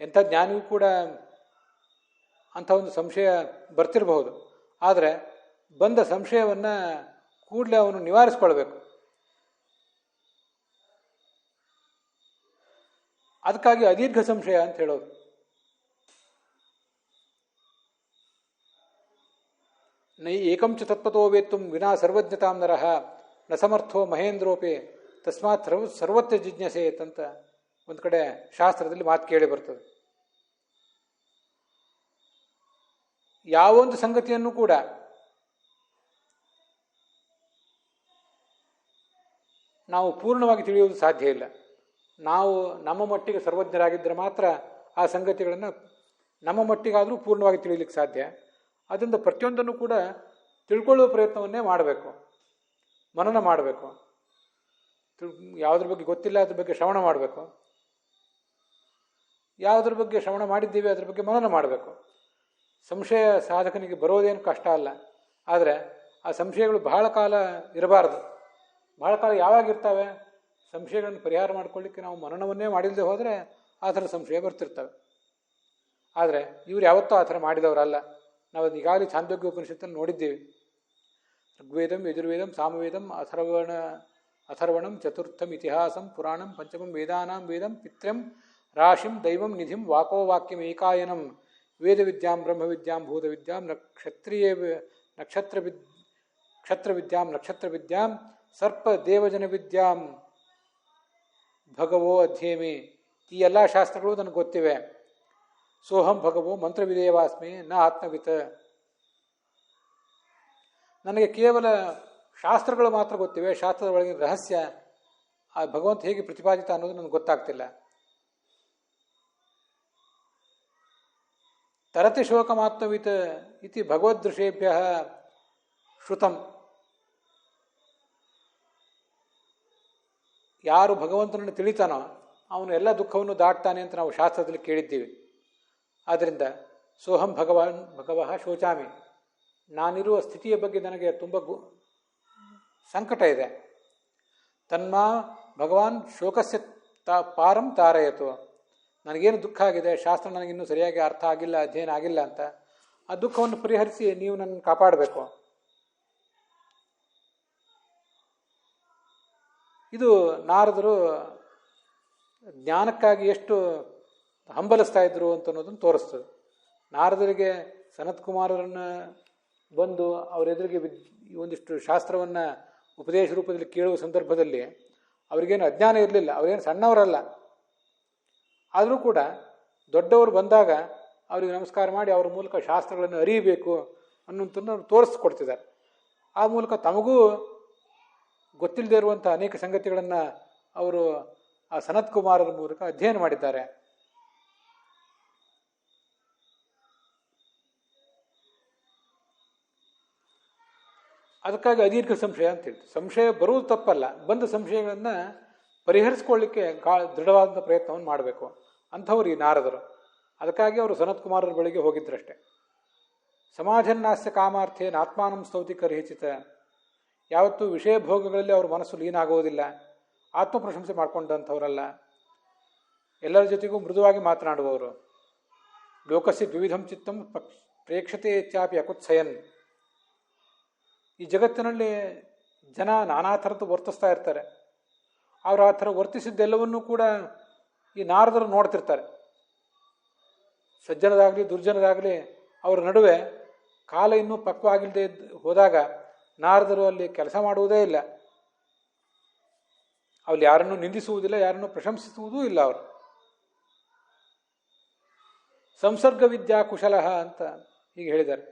ಎಂಥ ಜ್ಞಾನಿಗೂ ಕೂಡ ಅಂಥ ಒಂದು ಸಂಶಯ ಬರ್ತಿರಬಹುದು. ಆದರೆ ಬಂದ ಸಂಶಯವನ್ನು ಕೂಡಲೇ ಅವನು ನಿವಾರಿಸ್ಕೊಳ್ಬೇಕು. ಅದಕ್ಕಾಗಿ ಅದೀರ್ಘ ಸಂಶಯ ಅಂತ ಹೇಳೋದು. ನೈ ಏಕಂಚ ತತ್ವತೋ ವೇತ್ತುಂ ವಿನಾ ಸರ್ವಜ್ಞತಾಂ ನರಃ ನ ಸಮರ್ಥೋ ಮಹೇಂದ್ರೋಪಿ ತಸ್ಮಾತ್ ಸರ್ವತ್ರ ಜಿಜ್ಞಾಸೇತ್ ಅಂತ ಒಂದು ಕಡೆ ಶಾಸ್ತ್ರದಲ್ಲಿ ಮಾತು ಕೇಳಿ ಬರ್ತದೆ. ಯಾವೊಂದು ಸಂಗತಿಯನ್ನು ಕೂಡ ನಾವು ಪೂರ್ಣವಾಗಿ ತಿಳಿಯುವುದು ಸಾಧ್ಯ ಇಲ್ಲ. ನಾವು ನಮ್ಮ ಮಟ್ಟಿಗೆ ಸರ್ವಜ್ಞರಾಗಿದ್ದರೆ ಮಾತ್ರ ಆ ಸಂಗತಿಗಳನ್ನು ನಮ್ಮ ಮಟ್ಟಿಗಾದರೂ ಪೂರ್ಣವಾಗಿ ತಿಳಿಯಲಿಕ್ಕೆ ಸಾಧ್ಯ. ಅದರಿಂದ ಪ್ರತಿಯೊಂದನ್ನು ಕೂಡ ತಿಳ್ಕೊಳ್ಳುವ ಪ್ರಯತ್ನವನ್ನೇ ಮಾಡಬೇಕು, ಮನನ ಮಾಡಬೇಕು. ಯಾವುದ್ರ ಬಗ್ಗೆ ಗೊತ್ತಿಲ್ಲ ಅದ್ರ ಬಗ್ಗೆ ಶ್ರವಣ ಮಾಡಬೇಕು. ಯಾವುದ್ರ ಬಗ್ಗೆ ಶ್ರವಣ ಮಾಡಿದ್ದೀವಿ ಅದ್ರ ಬಗ್ಗೆ ಮನನ ಮಾಡಬೇಕು. ಸಂಶಯ ಸಾಧಕನಿಗೆ ಬರೋದೇನು ಕಷ್ಟ ಅಲ್ಲ. ಆದರೆ ಆ ಸಂಶಯಗಳು ಬಹಳ ಕಾಲ ಇರಬಾರ್ದು. ಬಹಳ ಕಾಲ ಯಾವಾಗಿರ್ತವೆ? ಸಂಶಯಗಳನ್ನು ಪರಿಹಾರ ಮಾಡ್ಕೊಳ್ಳಿಕ್ಕೆ ನಾವು ಮನನವನ್ನೇ ಮಾಡಿಲ್ಲದೆ ಹೋದರೆ ಆ ಥರ ಸಂಶಯ ಬರ್ತಿರ್ತವೆ. ಆದರೆ ಇವರು ಯಾವತ್ತೂ ಆ ಥರ ಮಾಡಿದವರಲ್ಲ. ನಾವು ಅದು ಈಗಾಗಲೇ ಛಾಂದೋಗ್ಯ ಉಪನಿಷತ್ತನ್ನು ನೋಡಿದ್ದೀವಿ. ಋಗ್ವೇದಂ, ಯಜುರ್ವೇದಂ, ಸಾಮವೇದಂ, ಅಥರ್ವಣಂ, ಚತುರ್ಥಂ ಇತಿಹಾಸಂ, ಪುರಾಣಂ, ಪಂಚಮಂ ವೇದಾನಾಂ ವೇದಂ, ಪಿತ್ರ್ಯಂ, ರಾಶಿಂ, ದೈವಂ, ನಿಧಿಂ, ವಾಕೋ ವಾಕ್ಯಂ ಏಕಾಯನಂ, ವೇದ ವಿದ್ಯಾಂ, ಬ್ರಹ್ಮ ವಿದ್ಯಾಂ, ಭೂತ ವಿದ್ಯಾಂ, ಕ್ಷತ್ರ ವಿದ್ಯಾಂ, ನಕ್ಷತ್ರ ವಿದ್ಯಾಂ, ಸರ್ಪ ದೇವಜನ ವಿದ್ಯಾಂ ಭಗವೋ ಅಧ್ಯೇಮಿ. ಈ ಎಲ್ಲ ಶಾಸ್ತ್ರಗಳು ನನಗೆ ಗೊತ್ತಿವೆ. ಸೋಹಂ ಭಗವೋ ಮಂತ್ರವಿಧೇಯವಾಸ್ಮಿ ನ ಆತ್ಮವಿತ್. ನನಗೆ ಕೇವಲ ಶಾಸ್ತ್ರಗಳು ಮಾತ್ರ ಗೊತ್ತಿವೆ. ಶಾಸ್ತ್ರದ ಒಳಗಿನ ರಹಸ್ಯ, ಆ ಭಗವಂತ ಹೇಗೆ ಪ್ರತಿಪಾದಿತ ಅನ್ನೋದು ನನಗೆ ಗೊತ್ತಾಗ್ತಿಲ್ಲ. ತರತಿ ಶೋಕಮಾತ್ಮವಿತ್ ಇತಿ ಭಗವದೃಷೇಭ್ಯ ಶ್ರುತಂ. ಯಾರು ಭಗವಂತನನ್ನು ತಿಳಿತಾನೋ ಅವನು ಎಲ್ಲ ದುಃಖವನ್ನು ದಾಟ್ತಾನೆ ಅಂತ ನಾವು ಶಾಸ್ತ್ರದಲ್ಲಿ ಕೇಳಿದ್ದೀವಿ. ಆದ್ದರಿಂದ ಸೋಹಂ ಭಗವಃ ಶೋಚಾಮಿ. ನಾನಿರುವ ಸ್ಥಿತಿಯ ಬಗ್ಗೆ ನನಗೆ ತುಂಬ ಸಂಕಟ ಇದೆ. ತನ್ಮಾ ಭಗವಾನ್ ಶೋಕಸ್ಯ ಪಾರಂ ತಾರಯತು. ನನಗೇನು ದುಃಖ ಆಗಿದೆ, ಶಾಸ್ತ್ರ ನನಗಿನ್ನೂ ಸರಿಯಾಗಿ ಅರ್ಥ ಆಗಿಲ್ಲ, ಅಧ್ಯಯನ ಆಗಿಲ್ಲ ಅಂತ, ಆ ದುಃಖವನ್ನು ಪರಿಹರಿಸಿ ನೀವು ನನ್ನನ್ನು ಕಾಪಾಡಬೇಕು. ಇದು ನಾರದರು ಜ್ಞಾನಕ್ಕಾಗಿ ಎಷ್ಟು ಹಂಬಲಿಸ್ತಾ ಇದ್ರು ಅಂತ ಅನ್ನೋದನ್ನು ತೋರಿಸ್ತದೆ. ನಾರದರಿಗೆ ಸನತ್ ಕುಮಾರರನ್ನು ಬಂದು ಅವರೆದುರಿಗೆ ಒಂದಿಷ್ಟು ಶಾಸ್ತ್ರವನ್ನು ಉಪದೇಶ ರೂಪದಲ್ಲಿ ಕೇಳುವ ಸಂದರ್ಭದಲ್ಲಿ ಅವರಿಗೇನು ಅಜ್ಞಾನ ಇರಲಿಲ್ಲ, ಅವರೇನು ಸಣ್ಣವರಲ್ಲ. ಆದರೂ ಕೂಡ ದೊಡ್ಡವರು ಬಂದಾಗ ಅವರಿಗೆ ನಮಸ್ಕಾರ ಮಾಡಿ ಅವರ ಮೂಲಕ ಶಾಸ್ತ್ರಗಳನ್ನು ಅರಿಯಬೇಕು ಅನ್ನುವಂಥನ್ನು ಅವರು ತೋರಿಸ್ಕೊಡ್ತಿದ್ದಾರೆ. ಆ ಮೂಲಕ ತಮಗೂ ಗೊತ್ತಿಲ್ಲದೆ ಇರುವಂಥ ಅನೇಕ ಸಂಗತಿಗಳನ್ನು ಅವರು ಆ ಸನತ್ ಕುಮಾರರ ಮೂಲಕ ಅಧ್ಯಯನ ಮಾಡಿದ್ದಾರೆ. ಅದಕ್ಕಾಗಿ ಅದೀರ್ಘ ಸಂಶಯ ಅಂತ ಹೇಳ್ತೀವಿ. ಸಂಶಯ ಬರುವುದು ತಪ್ಪಲ್ಲ, ಬಂದ ಸಂಶಯಗಳನ್ನು ಪರಿಹರಿಸ್ಕೊಳ್ಳಿಕ್ಕೆ ದೃಢವಾದ ಪ್ರಯತ್ನವನ್ನು ಮಾಡಬೇಕು. ಅಂಥವ್ರು ಈ ನಾರದರು. ಅದಕ್ಕಾಗಿ ಅವರು ಸನತ್ ಕುಮಾರರ ಬಳಿಗೆ ಹೋಗಿದ್ರಷ್ಟೆ. ಸಮಾಜನ್ನಾಸ್ಯ ಕಾಮಾರ್ಥೇನ ಆತ್ಮಾನಂ ಸ್ತೌತಿ ಕರ್ಹಿಚಿತ. ಯಾವತ್ತೂ ವಿಷಯ ಭೋಗಗಳಲ್ಲಿ ಅವ್ರ ಮನಸ್ಸು ಲೀನ ಆಗುವುದಿಲ್ಲ, ಆತ್ಮ ಪ್ರಶಂಸೆ ಮಾಡಿಕೊಂಡಂಥವರಲ್ಲ. ಎಲ್ಲರ ಜೊತೆಗೂ ಮೃದುವಾಗಿ ಮಾತನಾಡುವವರು. ಲೋಕಸ್ಯ ದ್ವಿವಿಧಂ ಚಿತ್ತಂ ಪ್ರೇಕ್ಷತೆ ಚಾಪಿ ಅಕುತ್ಸಯನ್. ಈ ಜಗತ್ತಿನಲ್ಲಿ ಜನ ನಾನಾ ಥರದ್ದು ವರ್ತಿಸ್ತಾ ಇರ್ತಾರೆ. ಅವರು ಆ ಥರ ವರ್ತಿಸಿದ್ದೆಲ್ಲವನ್ನೂ ಕೂಡ ಈ ನಾರದರು ನೋಡ್ತಿರ್ತಾರೆ. ಸಜ್ಜನರಾಗಲಿ ದುರ್ಜನರಾಗಲಿ ಅವರ ನಡುವೆ ಕಾಲ ಇನ್ನೂ ಪಕ್ವವಾಗಿಲ್ಲದೆ ಹೋದಾಗ ನಾರದರು ಅಲ್ಲಿ ಕೆಲಸ ಮಾಡುವುದೇ ಇಲ್ಲ. ಅಲ್ಲಿ ಯಾರನ್ನು ನಿಂದಿಸುವುದಿಲ್ಲ, ಯಾರನ್ನು ಪ್ರಶಂಸಿಸುವುದೂ ಇಲ್ಲ. ಅವರು ಸಂಸರ್ಗ ವಿದ್ಯಾ ಕುಶಲಃ ಅಂತ ಹೀಗೆ ಹೇಳಿದ್ದಾರೆ.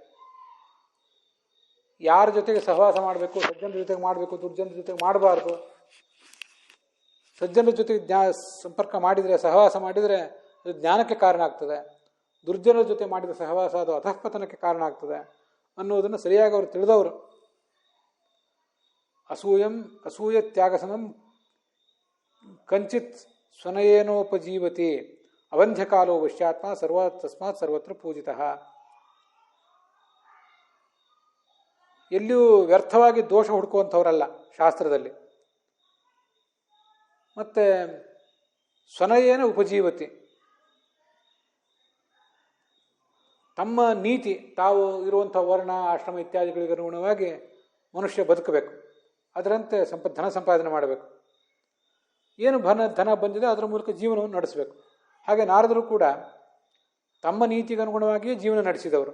ಯಾರ ಜೊತೆಗೆ ಸಹವಾಸ ಮಾಡಬೇಕು, ಸಜ್ಜನರ ಜೊತೆಗೆ ಮಾಡಬೇಕು, ದುರ್ಜನರ ಜೊತೆಗೆ ಮಾಡಬಾರ್ದು. ಸಜ್ಜನರ ಜೊತೆಗೆ ಸಂಪರ್ಕ ಮಾಡಿದರೆ, ಸಹವಾಸ ಮಾಡಿದರೆ ಅದು ಜ್ಞಾನಕ್ಕೆ ಕಾರಣ ಆಗ್ತದೆ. ದುರ್ಜನರ ಜೊತೆ ಮಾಡಿದ ಸಹವಾಸ ಅದು ಅಧಃಪತನಕ್ಕೆ ಕಾರಣ ಆಗ್ತದೆ ಅನ್ನೋದನ್ನು ಸರಿಯಾಗಿ ಅವರು ತಿಳಿದವರು. ಅಸೂಯ ತ್ಯಾಗಸನಂ ಕಂಚಿತ್ ಸ್ವನಯೇನೋಪಜೀವತಿ ಅವಂಧ್ಯಕಾಲೋ ವಶ್ಯಾತ್ಮ ತಸ್ಮಾತ್ ಸರ್ವತ್ರ ಪೂಜಿತಃ. ಎಲ್ಲಿಯೂ ವ್ಯರ್ಥವಾಗಿ ದೋಷ ಹುಡುಕುವಂಥವರಲ್ಲ ಶಾಸ್ತ್ರದಲ್ಲಿ. ಮತ್ತೆ ಸ್ವನಯೇನ ಉಪಜೀವತಿ, ತಮ್ಮ ನೀತಿ, ತಾವು ಇರುವಂಥ ವರ್ಣ ಆಶ್ರಮ ಇತ್ಯಾದಿಗಳಿಗೆ ಅನುಗುಣವಾಗಿ ಮನುಷ್ಯ ಬದುಕಬೇಕು. ಅದರಂತೆ ಧನ ಸಂಪಾದನೆ ಮಾಡಬೇಕು. ಏನು ಧನ ಬಂದಿದೆ ಅದರ ಮೂಲಕ ಜೀವನವನ್ನು ನಡೆಸಬೇಕು. ಹಾಗೆ ನಾರದರು ಕೂಡ ತಮ್ಮ ನೀತಿಗೆ ಅನುಗುಣವಾಗಿಯೇ ಜೀವನ ನಡೆಸಿದವರು.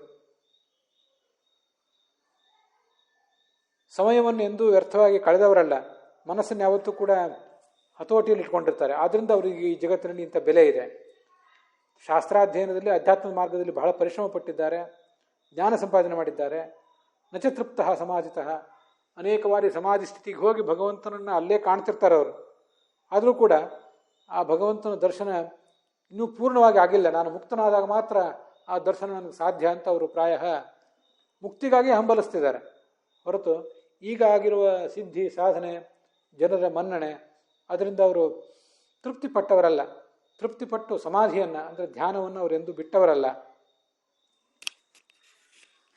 ಸಮಯವನ್ನು ಎಂದೂ ವ್ಯರ್ಥವಾಗಿ ಕಳೆದವರಲ್ಲ. ಮನಸ್ಸನ್ನು ಯಾವತ್ತೂ ಕೂಡ ಹತೋಟಿಯಲ್ಲಿ ಇಟ್ಕೊಂಡಿರ್ತಾರೆ. ಆದ್ದರಿಂದ ಅವರಿಗೆ ಈ ಜಗತ್ತಿನಲ್ಲಿ ಇಂಥ ಬೆಲೆ ಇದೆ. ಶಾಸ್ತ್ರಾಧ್ಯಯನದಲ್ಲಿ ಅಧ್ಯಾತ್ಮದ ಮಾರ್ಗದಲ್ಲಿ ಬಹಳ ಪರಿಶ್ರಮ ಪಟ್ಟಿದ್ದಾರೆ, ಜ್ಞಾನ ಸಂಪಾದನೆ ಮಾಡಿದ್ದಾರೆ. ನಚತೃಪ್ತಃ ಸಮಾಜಿತಃ, ಅನೇಕ ಬಾರಿ ಸಮಾಧಿ ಸ್ಥಿತಿಗೆ ಹೋಗಿ ಭಗವಂತನನ್ನು ಅಲ್ಲೇ ಕಾಣ್ತಿರ್ತಾರೆ ಅವರು. ಆದರೂ ಕೂಡ ಆ ಭಗವಂತನ ದರ್ಶನ ಇನ್ನೂ ಪೂರ್ಣವಾಗಿ ಆಗಿಲ್ಲ. ನಾನು ಮುಕ್ತನಾದಾಗ ಮಾತ್ರ ಆ ದರ್ಶನ ನನಗೆ ಸಾಧ್ಯ ಅಂತ ಅವರು ಪ್ರಾಯ ಮುಕ್ತಿಗಾಗಿ ಹಂಬಲಿಸ್ತಿದ್ದಾರೆ ಹೊರತು ಈಗ ಆಗಿರುವ ಸಿದ್ಧಿ ಸಾಧನೆ, ಜನರ ಮನ್ನಣೆ, ಅದರಿಂದ ಅವರು ತೃಪ್ತಿಪಟ್ಟವರಲ್ಲ. ತೃಪ್ತಿಪಟ್ಟು ಸಮಾಧಿಯನ್ನು ಅಂದರೆ ಧ್ಯಾನವನ್ನು ಅವರೆಂದೂ ಬಿಟ್ಟವರಲ್ಲ.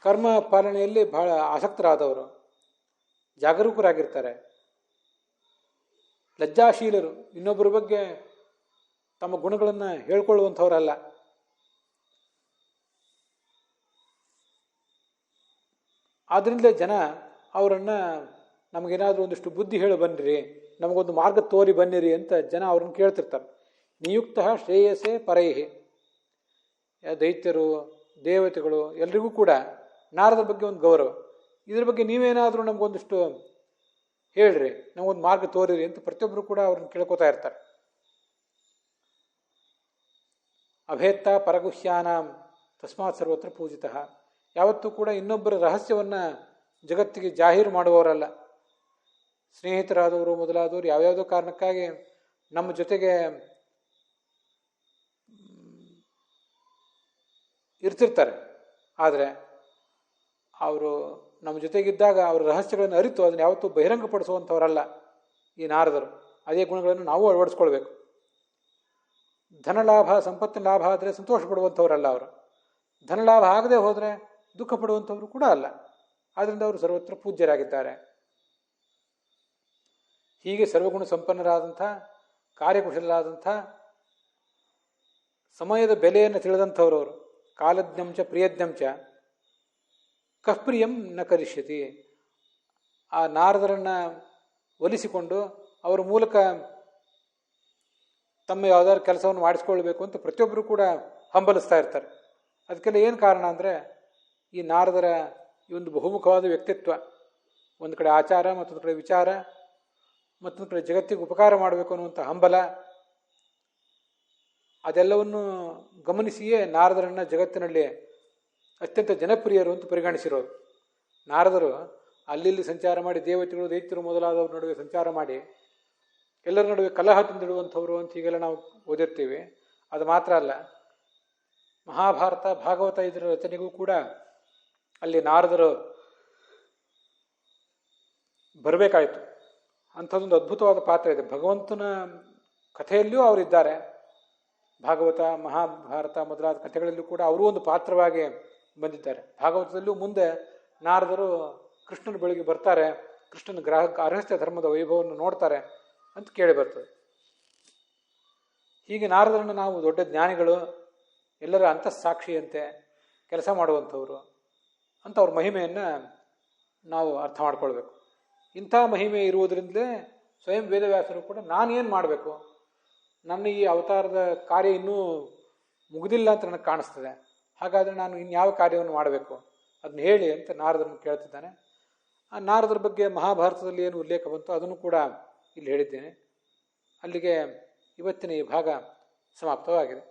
ಕರ್ಮ ಪಾಲನೆಯಲ್ಲಿ ಬಹಳ ಆಸಕ್ತರಾದವರು, ಜಾಗರೂಕರಾಗಿರ್ತಾರೆ, ಲಜ್ಜಾಶೀಲರು, ಇನ್ನೊಬ್ಬರ ಬಗ್ಗೆ ತಮ್ಮ ಗುಣಗಳನ್ನು ಹೇಳ್ಕೊಳ್ಳುವಂಥವರಲ್ಲ. ಆದ್ದರಿಂದಲೇ ಜನ ಅವರನ್ನು ನಮಗೇನಾದರೂ ಒಂದಿಷ್ಟು ಬುದ್ಧಿ ಹೇಳಿ ಬನ್ನಿರಿ, ನಮಗೊಂದು ಮಾರ್ಗ ತೋರಿ ಬನ್ನಿರಿ ಅಂತ ಜನ ಅವ್ರನ್ನ ಕೇಳ್ತಿರ್ತಾರೆ. ನಿಯುಕ್ತ ಶ್ರೇಯಸ್ಸೇ ಪರೈಹಿ. ದೈತ್ಯರು, ದೇವತೆಗಳು ಎಲ್ರಿಗೂ ಕೂಡ ನಾರದರ ಬಗ್ಗೆ ಒಂದು ಗೌರವ. ಇದ್ರ ಬಗ್ಗೆ ನೀವೇನಾದರೂ ನಮಗೊಂದಿಷ್ಟು ಹೇಳ್ರಿ, ನಮಗೊಂದು ಮಾರ್ಗ ತೋರಿರಿ ಅಂತ ಪ್ರತಿಯೊಬ್ಬರು ಕೂಡ ಅವ್ರನ್ನ ಕೇಳ್ಕೊತಾ ಇರ್ತಾರೆ. ಅಭೇತ್ತ ಪರಗುಹ್ಯಾನಾಂ ತಸ್ಮಾತ್ ಸರ್ವತ್ರ ಪೂಜಿತಃ. ಯಾವತ್ತೂ ಕೂಡ ಇನ್ನೊಬ್ಬರ ರಹಸ್ಯವನ್ನು ಜಗತ್ತಿಗೆ ಜಾಹೀರು ಮಾಡುವವರಲ್ಲ. ಸ್ನೇಹಿತರಾದವರು ಮೊದಲಾದವರು ಯಾವ್ಯಾವುದೋ ಕಾರಣಕ್ಕಾಗಿ ನಮ್ಮ ಜೊತೆಗೆ ಇರ್ತಿರ್ತಾರೆ. ಆದರೆ ಅವರು ನಮ್ಮ ಜೊತೆಗಿದ್ದಾಗ ಅವರ ರಹಸ್ಯಗಳನ್ನು ಅರಿತು ಅದನ್ನು ಯಾವತ್ತೂ ಬಹಿರಂಗಪಡಿಸುವಂಥವರಲ್ಲ ಈ ನಾರದರು. ಅದೇ ಗುಣಗಳನ್ನು ನಾವು ಅಳವಡಿಸ್ಕೊಳ್ಬೇಕು. ಧನಲಾಭ, ಸಂಪತ್ತಿನ ಲಾಭ ಆದರೆ ಸಂತೋಷ ಪಡುವಂಥವರಲ್ಲ ಅವರು. ಧನಲಾಭ ಆಗದೆ ಹೋದರೆ ದುಃಖ ಪಡುವಂಥವರು ಕೂಡ ಅಲ್ಲ. ಆದ್ದರಿಂದ ಅವರು ಸರ್ವತ್ರ ಪೂಜ್ಯರಾಗಿದ್ದಾರೆ. ಹೀಗೆ ಸರ್ವಗುಣ ಸಂಪನ್ನರಾದಂಥ, ಕಾರ್ಯಕುಶಲರಾದಂಥ, ಸಮಯದ ಬೆಲೆಯನ್ನು ತಿಳಿದಂಥವ್ರು ಅವರು. ಕಾಲಜ್ಞಂಚ ಪ್ರಿಯಜ್ಞಂಚ ಕಃಪ್ರಿಯಂ ನ ಕರಿಷ್ಯತಿ. ಆ ನಾರದರನ್ನು ಒಲಿಸಿಕೊಂಡು ಅವರ ಮೂಲಕ ತಮ್ಮ ಯಾವುದಾದ್ರು ಕೆಲಸವನ್ನು ಮಾಡಿಸ್ಕೊಳ್ಬೇಕು ಅಂತ ಪ್ರತಿಯೊಬ್ಬರು ಕೂಡ ಹಂಬಲಿಸ್ತಾ ಇರ್ತಾರೆ. ಅದಕ್ಕೆಲ್ಲ ಏನು ಕಾರಣ ಅಂದರೆ ಈ ನಾರದರ ಈ ಒಂದು ಬಹುಮುಖವಾದ ವ್ಯಕ್ತಿತ್ವ, ಒಂದು ಕಡೆ ಆಚಾರ, ಮತ್ತೊಂದು ಕಡೆ ವಿಚಾರ, ಮತ್ತೊಂದು ಕಡೆ ಜಗತ್ತಿಗೆ ಉಪಕಾರ ಮಾಡಬೇಕು ಅನ್ನುವಂಥ ಹಂಬಲ, ಅದೆಲ್ಲವನ್ನು ಗಮನಿಸಿಯೇ ನಾರದರನ್ನು ಜಗತ್ತಿನಲ್ಲಿ ಅತ್ಯಂತ ಜನಪ್ರಿಯರು ಅಂತ ಪರಿಗಣಿಸಿರೋರು. ನಾರದರು ಅಲ್ಲಿ ಸಂಚಾರ ಮಾಡಿ ದೇವತೆಗಳು ದೈತ್ಯರು ಮೊದಲಾದವ್ರ ನಡುವೆ ಸಂಚಾರ ಮಾಡಿ ಎಲ್ಲರ ನಡುವೆ ಕಲಹ ತಂದಿಡುವಂಥವ್ರು ಅಂತ ಹೀಗೆಲ್ಲ ನಾವು ಓದಿರ್ತೀವಿ. ಅದು ಮಾತ್ರ ಅಲ್ಲ, ಮಹಾಭಾರತ ಭಾಗವತ ಇದರ ರಚನೆಗೂ ಕೂಡ ಅಲ್ಲಿ ನಾರದರು ಬರಬೇಕಾಯಿತು. ಅಂಥದ್ದೊಂದು ಅದ್ಭುತವಾದ ಪಾತ್ರ ಇದೆ. ಭಗವಂತನ ಕಥೆಯಲ್ಲಿಯೂ ಅವರಿದ್ದಾರೆ. ಭಾಗವತ, ಮಹಾಭಾರತ ಮೊದಲಾದ ಕಥೆಗಳಲ್ಲೂ ಕೂಡ ಅವರೂ ಒಂದು ಪಾತ್ರವಾಗಿ ಬಂದಿದ್ದಾರೆ. ಭಾಗವತದಲ್ಲೂ ಮುಂದೆ ನಾರದರು ಕೃಷ್ಣನ ಬಳಿಗೆ ಬರ್ತಾರೆ, ಕೃಷ್ಣನ ಅರಹಸ್ಯ ಧರ್ಮದ ವೈಭವವನ್ನು ನೋಡ್ತಾರೆ ಅಂತ ಕೇಳಿ ಬರ್ತದೆ. ಹೀಗೆ ನಾರದರನ್ನು ನಾವು ದೊಡ್ಡ ಜ್ಞಾನಿಗಳು, ಎಲ್ಲರ ಅಂತಃಸಾಕ್ಷಿಯಂತೆ ಕೆಲಸ ಮಾಡುವಂಥವ್ರು ಅಂತ ಅವ್ರ ಮಹಿಮೆಯನ್ನು ನಾವು ಅರ್ಥ ಮಾಡ್ಕೊಳ್ಬೇಕು. ಇಂಥ ಮಹಿಮೆ ಇರುವುದರಿಂದಲೇ ಸ್ವಯಂ ವೇದವ್ಯಾಸರು ಕೂಡ ನಾನೇನು ಮಾಡಬೇಕು, ನನ್ನ ಈ ಅವತಾರದ ಕಾರ್ಯ ಇನ್ನೂ ಮುಗಿದಿಲ್ಲ ಅಂತ ನನಗೆ ಕಾಣಿಸ್ತದೆ, ಹಾಗಾದರೆ ನಾನು ಇನ್ಯಾವ ಕಾರ್ಯವನ್ನು ಮಾಡಬೇಕು ಅದನ್ನ ಹೇಳಿ ಅಂತ ನಾರದರನ್ನು ಕೇಳ್ತಿದ್ದಾನೆ. ಆ ನಾರದರ ಬಗ್ಗೆ ಮಹಾಭಾರತದಲ್ಲಿ ಏನು ಉಲ್ಲೇಖ ಬಂತು ಅದನ್ನು ಕೂಡ ಇಲ್ಲಿ ಹೇಳಿದ್ದೇನೆ. ಅಲ್ಲಿಗೆ ಇವತ್ತಿನ ಈ ಭಾಗ ಸಮಾಪ್ತವಾಗಿದೆ.